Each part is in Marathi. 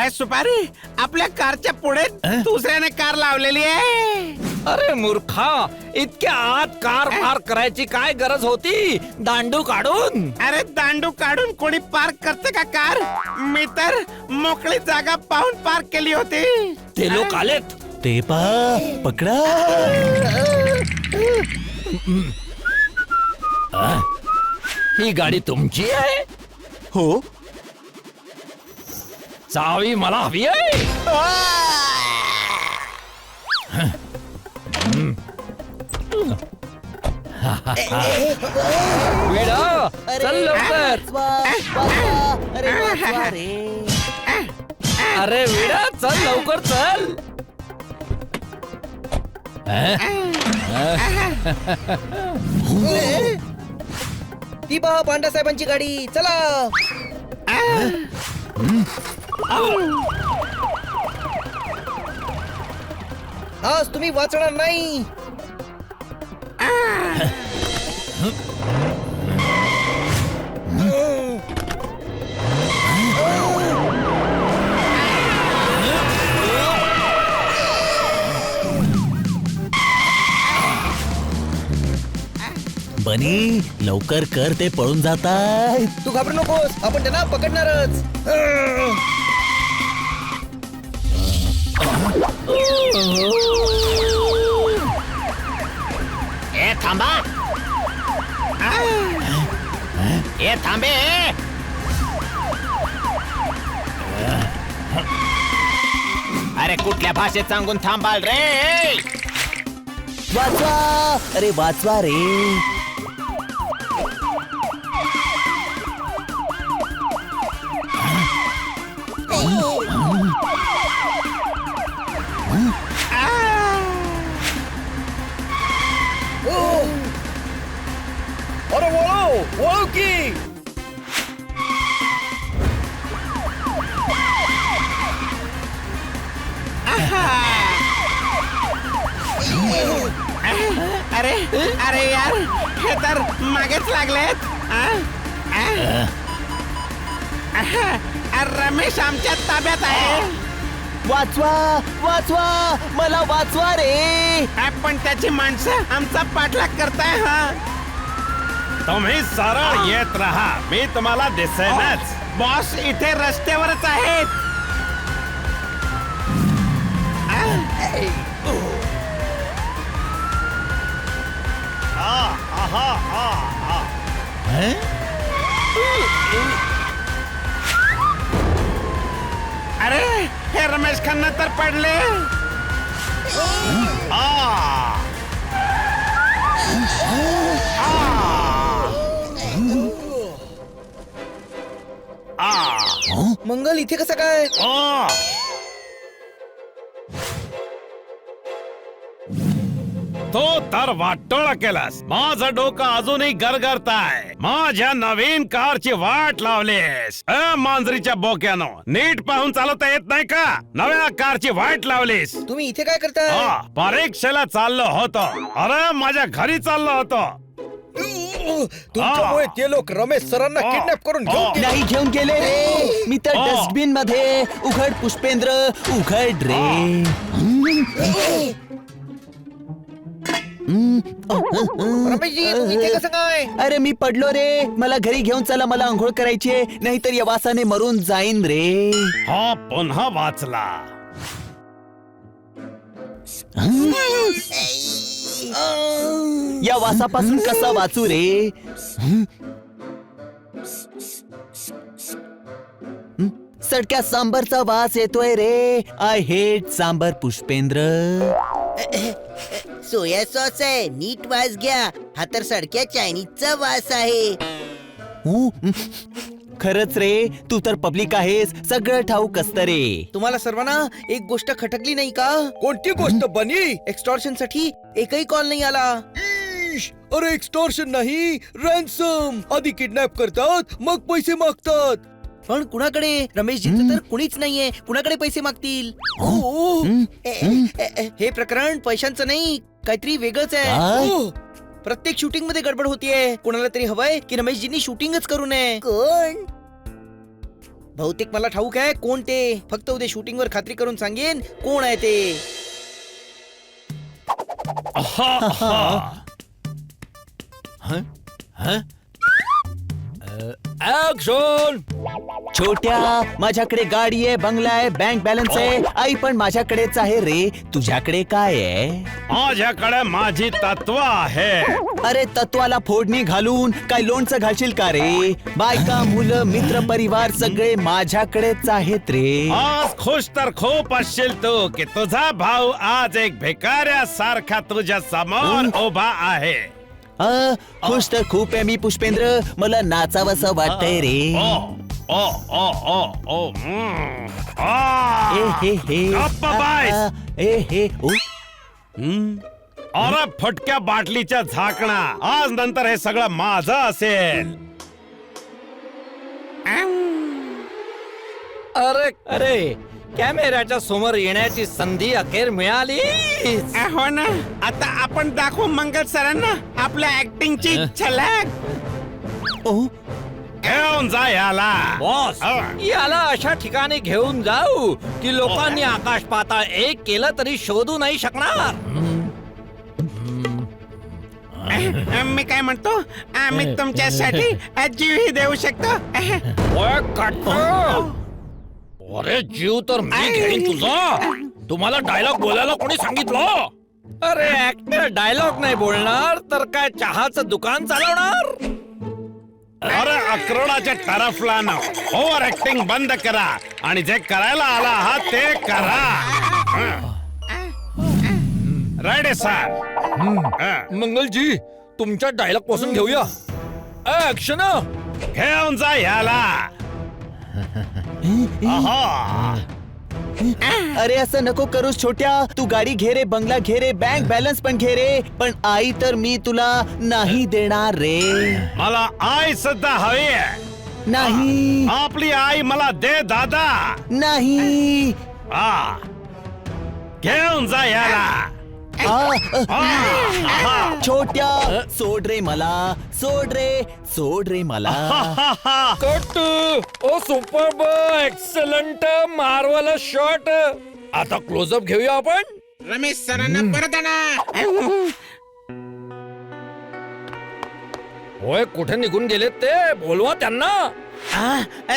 काय सुपारी, आपल्या कारच्या पुढे दुसऱ्याने कार लावलेली आहे. अरे मूर्खा, इतक्या आत कार पार्क करायची काय गरज होती? दांडू काढून. अरे दांडू काढून कोणी पार्क करते का कार? मी तर मोकळी जागा पाहून पार्क केली होती. ते लोक आलेत. ते पहा, पकडा. ही गाडी तुमची आहे? हो. चावी मला हवी आहे. विडा, चल लवकर. अरे विडा, चल लवकर चल. ती पहा पांडा साहेबांची गाडी. चला. आज तुम्ही वाचणार नाही. बनी, लवकर कर, ते पळून जाताय. तू घाबरू नकोस, आपण त्यांना पकडणारच. ए थांबा. ए थांबे. अरे कुठल्या भाषेत सांगून थांबाल रे? वाचवा, अरे वाचवा रे. अरे वळो, वळो की. अरे अरे यार, हे तर मागेच लागलेत. रमेश आमच्या ताब्यात आहे. वाचवा, वाचवा, मला वाचवा रे. पण त्याची माणसं आमचा पाठलाग करताय. हा, तुम्ही सरळ येत राहा, मी तुम्हाला दिसेनच. बॉस इथे रस्त्यावरच आहेत. अरे हे रमेश खन्ना तर पडले. मंगल इथे कसं काय? तो तर वाटोळा केलास. माझं डोकं अजूनही गरगरताय. माझ्या नवीन कारची वाट लावलीस. मांजरीच्या बोक्यानो, नीट पाहून चालवता येत नाही का? नव्या कारची वाट लावलीस. तुम्ही इथे काय करताय? परीक्षेला चाललो होतो. अरे माझ्या घरी चाललो होतो. तुमच्यामुळे ते लोक रमेश सरांना किडनॅप करून घेऊन गेले. नाही घेऊन गेले रे. मी तर डस्टबिन मध्ये. उघड पुष्पेंद्र, उघड रे. रमेशजी, तुम्ही इथे कसं काय? अरे मी पडलो रे. मला घरी घेऊन चला, मला आंघोळ करायची, नाहीतर या वासाने मरून जाईन रे. हा पुन्हा वाचला. या वासापासून कसा वाचू रे? सडक्या सांबरचा वास येतोय रे. I hate sambar Pushpendra. Soya sauce आहे, नीट वास घ्या. हा तर सडक्या चायनीजचा वास आहे. खरंच रे, तू तर पब्लिक आहेस, सगळं ठाऊक असतं रे. तुम्हाला सर्वांना एक गोष्ट खटकली नाही का? कोणती गोष्ट बनी? एक्स्टॉर्शन साठी एकही कॉल नाही आला. अरे एक्स्टॉर्शन नाही, रॅन्सम. आधी किडनॅप करतात, मग पैसे मागतात. पण कुणाकडे? रमेशजीचं तर कुणीच नाहीये. कुणाकडे पैसे मागतील? हे प्रकरण पैशांचं नाही, काहीतरी वेगळंच आहे. प्रत्येक शूटिंग मध्ये गडबड होतीये. कोणाला तरी हवंय की रमेशजींनी शूटिंगच करू नये. कोण? बहुतेक मला ठाऊक आहे कोण ते. फक्त उद्या शूटिंग वर खात्री करून सांगेन कोण आहे ते. ऍक्शन. छोट्या, माझ्याकडे गाडी आहे, बंगला आहे, बँक बॅलन्स आहे. आई पण माझ्याकडेच आहे रे. तुझ्याकडे काय आहे? माझ्याकडे माझी तत्व आहे. अरे तत्वाला फोडणी घालून काय लोणचं घालशील का रे? बायका, मुलं, मित्र, परिवार सगळे माझ्याकडेच आहेत रे. आज खुश तर खूप असशील तू की तुझा भाऊ आज एक भिकाऱ्यासारखा तुझ्या समोर उभा आहे. खुश तर खूप आहे मी पुष्पेंद्र. मला नाचावंसं वाटतंय रे. ओ ओ ओ ओ ओ ए हे हे. गप्प बाईस. ए हे ओ. अरे फटक्या बाटलीच्या झाकणा, आज नंतर हे सगळं माझं असेल. अरे अरे, कॅमेऱ्याच्या समोर येण्याची संधी अखेर मिळाली. हो ना, आता आपण दाखवू मंगल सरांना आपल्या ऍक्टिंगची झलक. ओ घेऊन जा याला. बॉस, याला अशा ठिकाणी घेऊन जाऊ की लोकांनी आकाश पाताळ एक केलं तरी शोधू नाही शकणार. मी काय म्हणतो, आम्ही तुमच्यासाठी जीवही देऊ शकतो. ओय, काटतो. अरे जीव तर मी घेईन तुझा. तुम्हाला डायलॉग बोलायला कोणी सांगितलं? अरे ऍक्टर डायलॉग नाही बोलणार तर काय चहाचं दुकान चालवणार? अरे अक्रोडाच्या टरफला ना ओव्हर ऍक्टिंग बंद करा आणि जे करायला आला आहात ते करा. Ready sir. मंगलजी, तुमच्या डायलॉग पासून घेऊया. ऍक्शन. घेऊन जा याला. अरे असं नको करूस छोट्या. तू गाडी घे रे, बंगला घे रे, बँक बॅलन्स पण घे रे, पण आई तर मी तुला नाही देणार रे. मला आई सुद्धा हवी आहे. नाही आपली आई मला दे दादा. नाही. घेऊन जा याला. छोट्या, सोड रे मला, सोड रे, सोड रे मला. कट. ओ सुपर, एक्सलंट, मार्वलस शॉट. आता क्लोजअप घेऊया आपण. रमेश सरांना परत आणा. होय, कुठे निघून गेलेत ते? बोलवा त्यांना.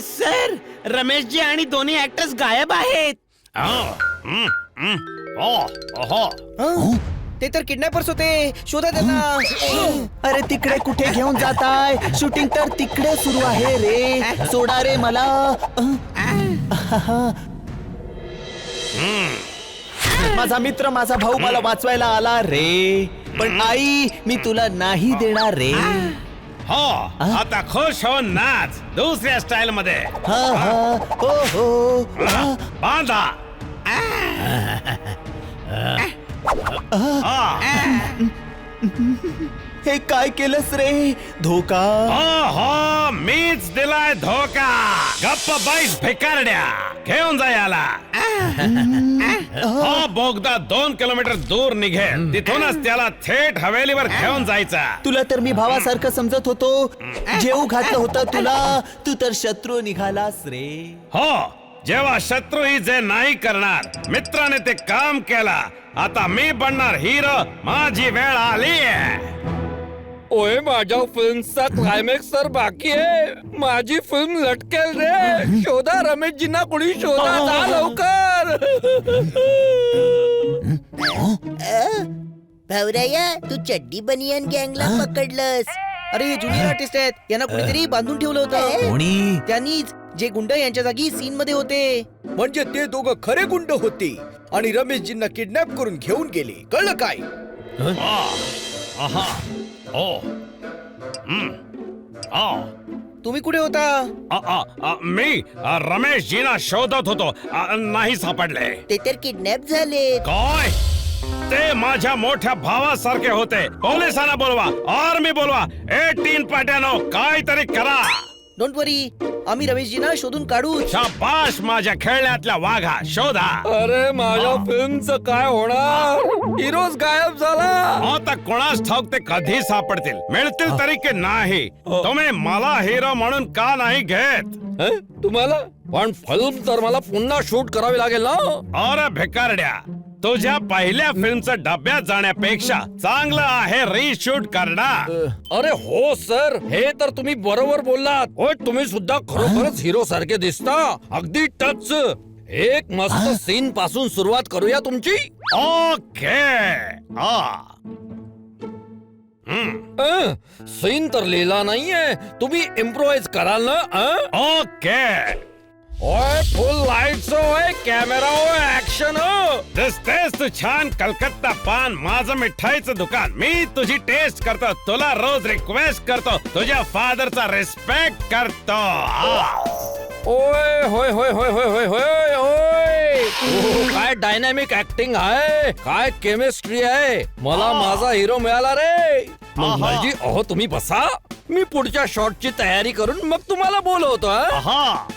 सर, रमेशजी आणि दोन्ही ऍक्टर्स गायब आहेत. हं? ते तर किडनॅपर्स होते. शोधा त्यांना. अरे तिकडे कुठे घेऊन जाताय? शूटिंग तर तिकडे सुरू आहे रे. सोडा रे मला. माझा मित्र, माझा भाऊ मला वाचवायला आला रे. पण आई, मी तुला नाही देणार रे. हो, आता खुश हो, नाच दुसऱ्या स्टाईल मध्ये. हा हा हो हो. बांधा. हे काय केलंस रे? धोका. हो, मीच दिलाय धोका. गप्प बाईस भिकारड्या. घेऊन जा याला. हा बोगदा 2 किलोमीटर दूर निघेल. तिथूनच त्याला थेट हवेलीवर घेऊन जायचा. तुला तर मी भावासारखं समजत होतो. जेऊ घातलं होतं तुला, तू तर शत्रू निघालास रे. हो, जेव्हा शत्रूही जे नाही करणार, मित्राने ते काम केला. आता मी बनणार हिरो. माझी वेळ आली. ओय, माझ्या फिल्मचा क्लायमॅक्स तर बाकी आहे. माझी फिल्म लटकेल रे. शोधा रमेशजींना, कोणी शोधा. जा लवकर. भावराया, तू चड्डी बनियन गँगला पकडलंस. अरे हे ज्युनियर आर्टिस्ट आहेत. यांना कुणीतरी बांधून ठेवलं होतं. कोणी? त्यांनीच, जे गुंड यांच्या जागी सीन मध्ये होते. म्हणजे ते दोघं खरे गुंड होते आणि रमेशजींना किडनॅप करून घेऊन गेले. कळलं काय? तुम्ही कुठे होता? मी रमेशजीना शोधत होतो. नाही सापडले. ते तर किडनॅप झाले. काय? ते माझ्या मोठ्या भावासारखे होते. पोलिसांना बोलवा, आर्मी बोलवा. 18 पाट्यानो, काहीतरी करा. डोंट वरी, आम्ही रमेशजींना शोधून काढू. शाबाश माझ्या खेळण्यातल्या वाघा. शोधा. अरे माझ्या फिल्मचं काय होणार? हिरोज गायब झाला. आता कोणास ठाऊक ते कधी सापडतील, मिळतील तरी की नाही. तुम्ही मला हिरो म्हणून का नाही घेत? तुम्हाला पण फिल्म तर मला पुन्हा शूट करावी लागेल ना. अरे भिकारड्या, तुझ्या पहिल्या फिल्मचं डब्यात जाण्यापेक्षा चांगलं आहे रिशूट करणार. अरे हो सर, हे तर तुम्ही बरोबर बोललात. होय, तुम्ही सुद्धा खरोखरच हिरो सारखे दिसता, अगदी टच. एक मस्त सीन पासून सुरुवात करूया तुमची. ओके. सीन तर लिहिला नाहीये, तुम्ही इम्प्रोवाइज कराल ना. ओके. ओय, फुल लाईट्स होय, कॅमेरा होय, ऍक्शन हो. दिसतेस तू छान कलकत्ता पान, माझं मिठाईचं दुकान. मी तुझी टेस्ट करतो, तुला रोज रिक्वेस्ट करतो, तुझ्या फादरचा रिस्पेक्ट करतो. ओय होय होय होय होय होय होय होय. काय डायनॅमिक ऍक्टिंग आहे, काय केमिस्ट्री आहे. मला माझा हिरो मिळाला रे. मंगलजी, अहो तुम्ही बसा, मी पुढच्या शॉटची तयारी करून मग तुम्हाला बोलवतो. आहा.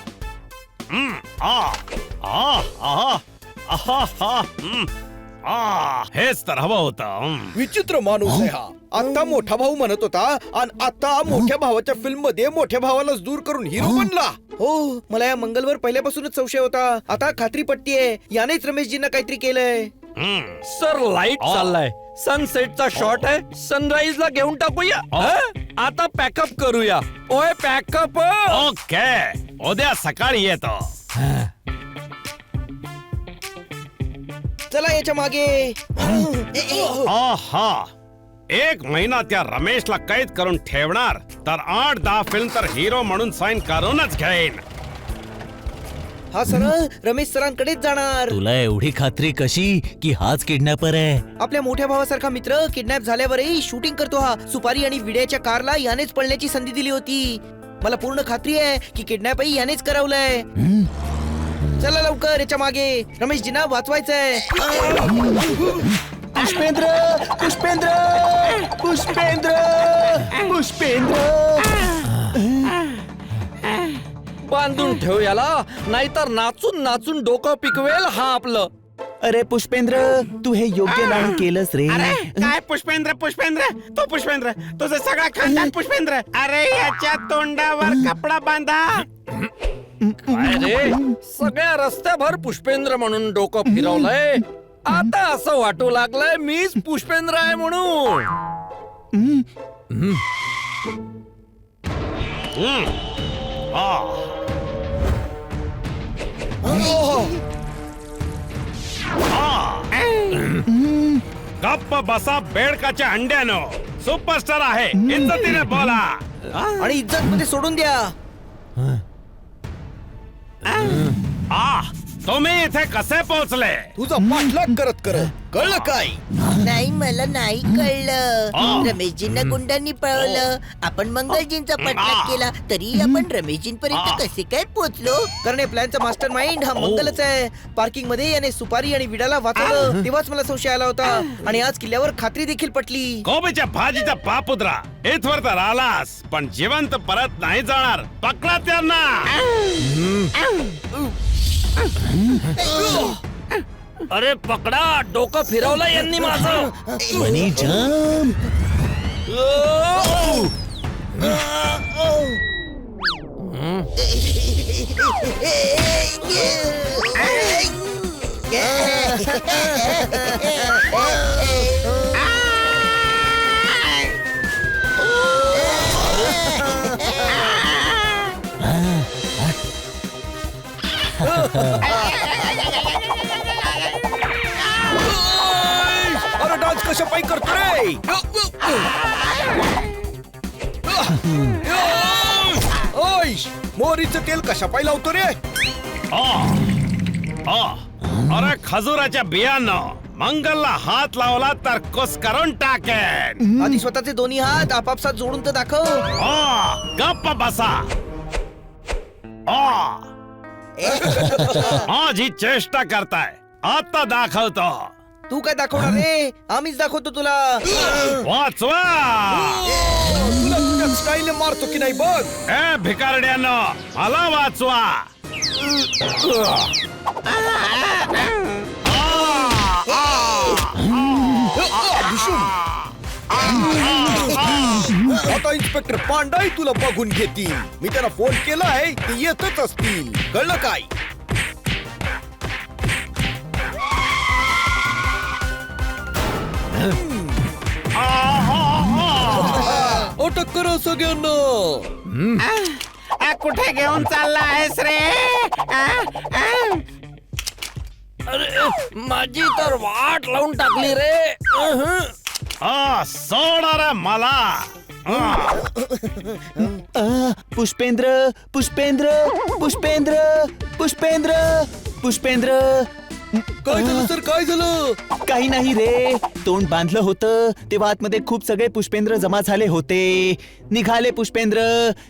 हेच तर हवं होतं. विचित्र माणूस आहे हा. आता मोठा भाऊ म्हणत होता आणि आता मोठ्या भावाच्या फिल्म मध्ये मोठ्या भावालाच दूर करून हिरो बनला. हो, मला या मंगलवर पहिल्यापासूनच संशय होता. आता खात्री पटतीये, यानेच रमेशजींना काहीतरी केलंय. सर, लाईट चाललाय, सनसेटचा शॉट आहे, सनराईज ला घेऊन टाकूया. आता पॅकअप करूया. ओय, पॅकअप. ओके, उद्या सकाळी येतो. चला याच्या मागे. आहा. 1 महिना त्या रमेशला कैद करून ठेवणार, तर 8-10 फिल्म तर हिरो म्हणून साईन करूनच घेईन. हा सरळ रमेश सरांकडेच जाणार. तुला एवढी खात्री कशी की हाच किडनॅपर आहे? आपल्या मोठ्या भावासारखा मित्र किडनॅप झाल्यावरही शूटिंग करतो हा. सुपारी आणि विड्याच्या कारला यानेच पळण्याची संधी दिली होती. मला पूर्ण खात्री आहे की किडनॅपही यानेच करवलंय. चला लवकर याच्या मागे, रमेशजींना वाचवायचंय. पुष्पेंद्र, पुष्पेंद्र, पुष्पेंद्र, पुष्पेंद्र. बांधून ठेव याला, नाहीतर नाचून नाचून डोकं पिकवेल हा आपलं. अरे पुष्पेंद्र, तू हे योग्य नाही केलंस रे. अरे काय पुष्पेंद्र, तो पुष्पेंद्र, तुझं सगळं खानदान पुष्पेंद्र. अरे याच्या तोंडावर कपडा बांधा. काय रे, सगळ्या रस्त्याभर पुष्पेंद्र म्हणून डोकं फिरवलंय. आता असं वाटू लागलंय मीच पुष्पेंद्र आहे म्हणून. गप्प बसा बेडकाच्या अंड्यानो. सुपरस्टार आहे, इज्जतीने बोला. आणि इज्जत मध्ये सोडून द्या. तुम्ही इथे कसे पोहोचले? तुझा पाठलाग करत करत. कळलं काय? नाही, मला नाही कळलं. रमेशजींना गुंडांनी पळवलं, आपण मंगलजींचा पाठलाग केला, तरी आपण रमेशजींपर्यंत कसे काय पोहोचलो? कारण या प्लॅनचा मास्टर माइंड हा मंगलच आहे. पार्किंग मध्ये याने सुपारी आणि विडाला वाचवलं, तेव्हाच मला संशय आला होता. आणि आज किल्ल्यावर खात्री देखील पटली. कोबीच्या भाजीचा पापुद्रा, इथवर तर आलास, पण जिवंत परत नाही जाणार. पकडा त्यांना. अरे पकडा, डोकं फिरवलं यांनी माझं. मनी जम्प. अरे डान्स कशा पायी करतो रे? ओय, मोहरीचं तेल कशा पायी लावतो रे? अरे खजुराच्या बियाणं मंगलला हात लावला तर कुस्करून टाकेन. आधी स्वतःचे दोन्ही हात आपापसात जोडून तर दाखव. गप्प बसा. माझी चेष्टा करताय, आता दाखवतो. तू काय दाखवणार रे? आम्हीच दाखवतो तुला. वाचवा. तुला तुझ्या स्टाईलने मारतो की नाही बघ. ए भिकारड्यानो, मला वाचवा. आता आता इन्स्पेक्टर पांडाही तुला बघून घेतील. मी त्यांना फोन केलाय, ते येतच असतील. कळलं काय? अटक करा सगळ्यांना. कुठे घेऊन चालला आहेस रे? अरे माझी तर वाट लावून टाकली रे. सोडा रे मला. पुष्पेंद्र पुष्पेंद्र पुष्पेंद्र पुष्पेंद्र पुष्पेंद्र. काय झालं सर, काय झालं? काही नाही रे, तोंड बांधलं होतं तेव्हा आतमध्ये खूप सगळे पुष्पेंद्र जमा झाले होते. निघाले पुष्पेंद्र,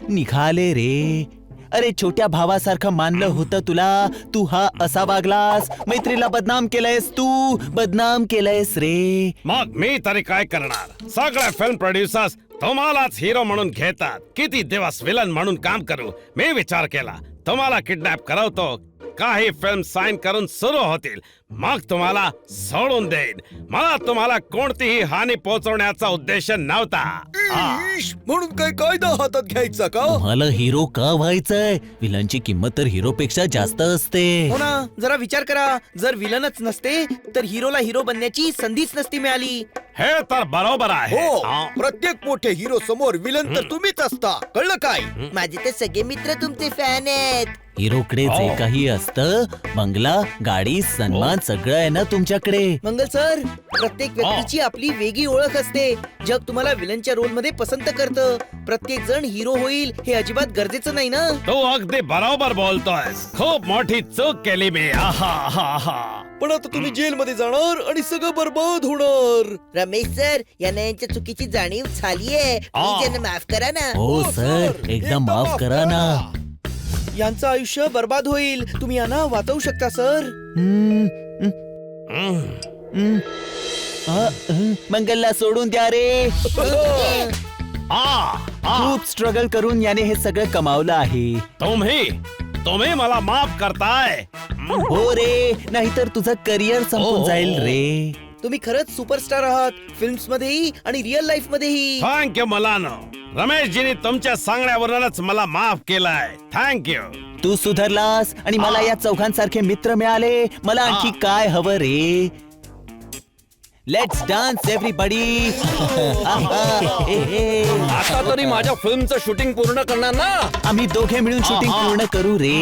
निघाले रे. अरे छोट्या भावासारखं मानलं होतं तुला, तू हा असा वागलास. मैत्रीला बदनाम केलंयस, तू बदनाम केलंयस रे. मग मी तरी काय करणार? सगळे फिल्म प्रोड्युसर्स तुम्हालाच हिरो म्हणून घेतात. किती दिवस विलन म्हणून काम करू? मी विचार केला तुम्हाला किडनॅप करवतो, काही फिल्म साइन करून सुरू होतील, मग तुम्हाला सोडून देईन. मला तुम्हाला कोणतीही हानी पोहोचवण्याचा उद्देश नव्हता. इश, म्हणून काय कायदा हातात घ्यायचा का? मला हिरो का व्हायचंय? विलनची किंमत तर हिरो पेक्षा जास्त असते. हो ना, जरा विचार करा. जर विलनच नसते तर हिरोला हिरो बनण्याची संधीच नसती मिळाली. हे तर बरोबर आहे. हो, हा. प्रत्येक मोठे हिरो समोर विलन तर तुम्हीच असता. कळलं काय? माझे तर सगळे मित्र तुमचे फॅन आहेत. हिरोकडे जे काही असतं, बंगला, गाडी, सन्मान सगळं आहे ना तुमच्याकडे. मंगल सर, प्रत्येक व्यक्तीची आपली वेगळी ओळख असते. जग तुम्हाला विलनच्या रोल मध्ये पसंत करतं. प्रत्येक जण हिरो होईल हे अजिबात गरजेचं नाही ना. तू अगदी बरोबर बोलतोयस. खूप मोठी चूक केली मी. पण आता तुम्ही जेलमध्ये जाणार आणि सगळं बरबाद होणार. रमेश सर, यांना यांच्या चुकीची जाणीव झालीये. प्लीज यांना माफ करा ना. हो सर, एकदा माफ करा ना. यांचं आयुष्य बर्बाद होईल. तुम्ही यांना वाचवू शकता सर. मंगलला सोडून द्या रे. खूप स्ट्रगल करून याने हे सगळं कमावलं आहे. तुम्ही मला माफ करताय. हो रे, नाहीतर तुझं करिअर संपून जाईल रे. तुम्ही खरंच सुपरस्टार आहात, फिल्म्स मध्येही आणि रिअल लाईफ मध्येही. थँक्यू मुलांनो. रमेशजीने तुमच्या सांगण्यावरूनच मला माफ केलाय. थँक्यू. तू सुधारलास आणि मला या चौघांसारखे मित्र मिळाले. मला आणखी काय हवं रे? Let's dance everybody. आता तरी माझ्या फिल्मचं शूटिंग पूर्ण करणार ना. आम्ही दोघे मिळून शूटिंग पूर्ण करू रे.